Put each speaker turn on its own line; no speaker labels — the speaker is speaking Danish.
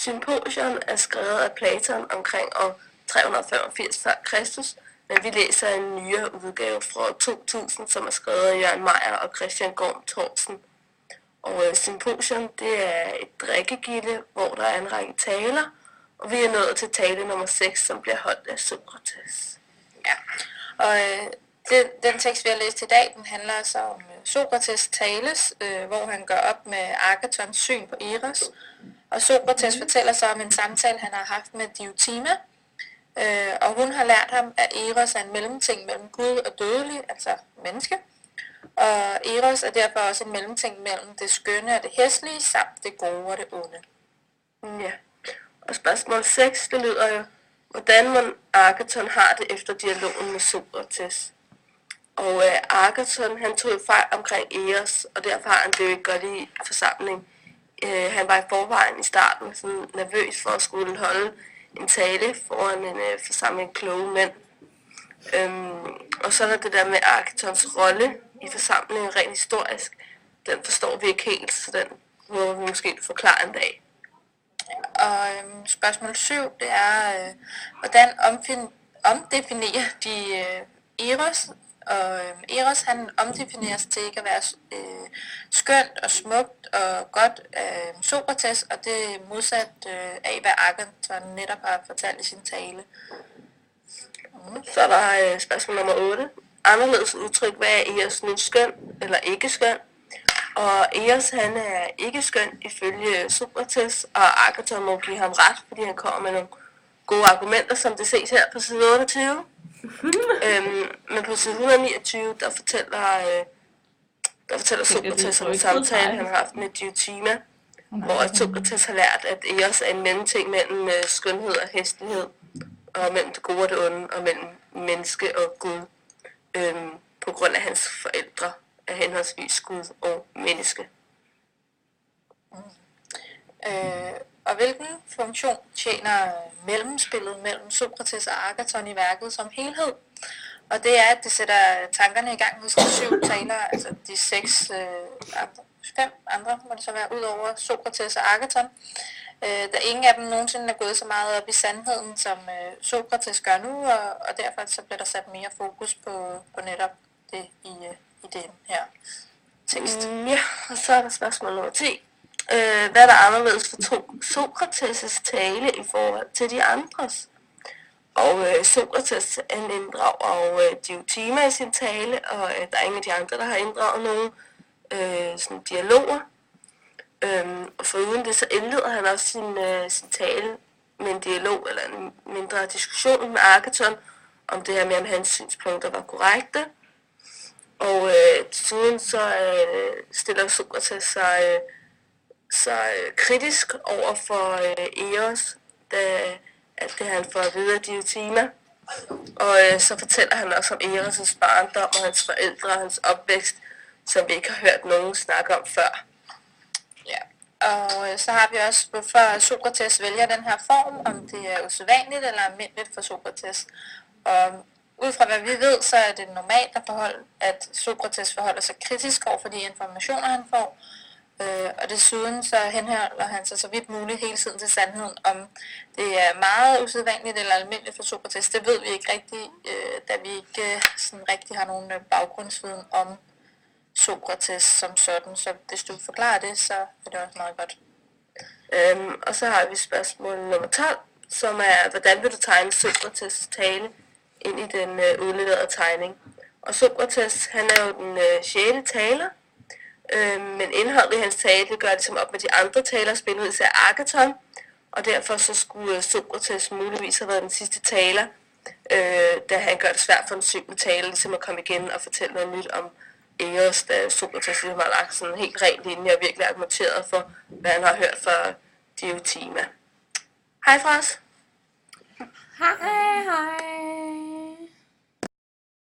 Symposion er skrevet af Platon omkring år 385 f.Kr., men vi læser en nyere udgave fra 2000, som er skrevet af Jørgen Meyer og Christian Gorm Thorsen. Og Symposion, det er et drikkegilde, hvor der er en række taler, og vi er nået til tale nummer 6, som bliver holdt af Sokrates.
Ja, og den tekst, vi har læst i dag, den handler så om Sokrates tales, hvor han gør op med Agatons syn på Eros. Og Sokrates fortæller så om en samtale, han har haft med Diotima, og hun har lært ham, at Eros er en mellemting mellem Gud og dødelig, altså menneske. Og Eros er derfor også en mellemting mellem det skønne og det hæslige, samt det gode og det onde.
Ja, og spørgsmål 6, det lyder jo, hvordan mon Agaton har det efter dialogen med Sokrates? Og Agaton, han tog fejl omkring Eros, og derfor har han det jo ikke godt i forsamling. Han var i forvejen i starten sådan nervøs for at skulle holde en tale foran en forsamling kloge mænd. Og så er der det der med Agatons rolle i forsamlingen rent historisk. Den forstår vi ikke helt, så den må vi måske forklare en dag.
Og spørgsmål 7, det er, hvordan omdefinerer de Eros? Og Eros, han omdefineres til ikke at være skønt og smukt og godt af Sokrates, og det er modsat af, hvad Agaton netop har fortalt i sin tale.
Så er der spørgsmål nummer 8. Anderledes udtryk, hvad er Eros nu, skøn eller ikke skøn? Og Eros, han er ikke skøn ifølge Sokrates, og Agaton må give ham ret, fordi han kommer med nogle gode argumenter, som det ses her på side 28. Men på side 129, der fortæller Sokrates om en samtale, han har haft med Diotima, hvor Sokrates har lært, at Eros er en mellemting mellem skønhed og hæslighed, og mellem det gode og det onde, og mellem menneske og Gud, på grund af hans forældre af henholdsvis Gud og menneske.
Og hvilken funktion tjener mellemspillet mellem Sokrates og Agaton i værket som helhed? Og det er, at det sætter tankerne i gang hos de 7 talere, altså de 5 andre må det så være, ud over Sokrates og Agaton. Da ingen af dem nogensinde er gået så meget op i sandheden, som Sokrates gør nu, og derfor så bliver der sat mere fokus på netop det i den her tekst.
Ja, og så er der spørgsmål nummer 10. Hvad er der anderledes for Sokrates' tale i forhold til de andres? Og Sokrates han inddrager Diotima i sin tale, og der er ingen af de andre, der har inddraget nogen sådan dialoger. Og foruden det, så indleder han også sin tale med en dialog eller en mindre diskussion med Agaton om det her med, om hans synspunkter var korrekte. Og desuden så stiller Sokrates sig kritisk over for Eros, at det han får at vide af Diotima. Og så fortæller han også om Eros' barndom og hans forældre og hans opvækst, som vi ikke har hørt nogen snakke om før.
Ja, og så har vi også, hvorfor Sokrates vælger den her form, om det er usædvanligt eller almindeligt for Sokrates. Og ud fra hvad vi ved, så er det normalt at Sokrates forholder sig kritisk over for de informationer, han får. Og desuden så henholder han sig så vidt muligt hele tiden til sandheden, om det er meget usædvanligt eller almindeligt for Sokrates. Det ved vi ikke rigtigt, da vi ikke sådan rigtig har nogen baggrundsviden om Sokrates som sådan. Så hvis du forklarer det, så er det også meget godt.
Og så har vi spørgsmål nummer 12, som er, hvordan vil du tegne Sokrates' tale ind i den udleverede tegning? Og Sokrates, han er jo den 6. taler, men indholdet i hans tale gør det som op med de andre talers billede, især Agaton, og derfor så skulle Sokrates muligvis have været den sidste taler, da han gør det svært for den 7. taler ligesom at komme igen og fortælle noget nyt om Eros, da Sokrates ligesom har lagt sådan en helt ren linje og virkelig argumenteret for, hvad han har hørt fra Diotima. Hej fra os.
Hej.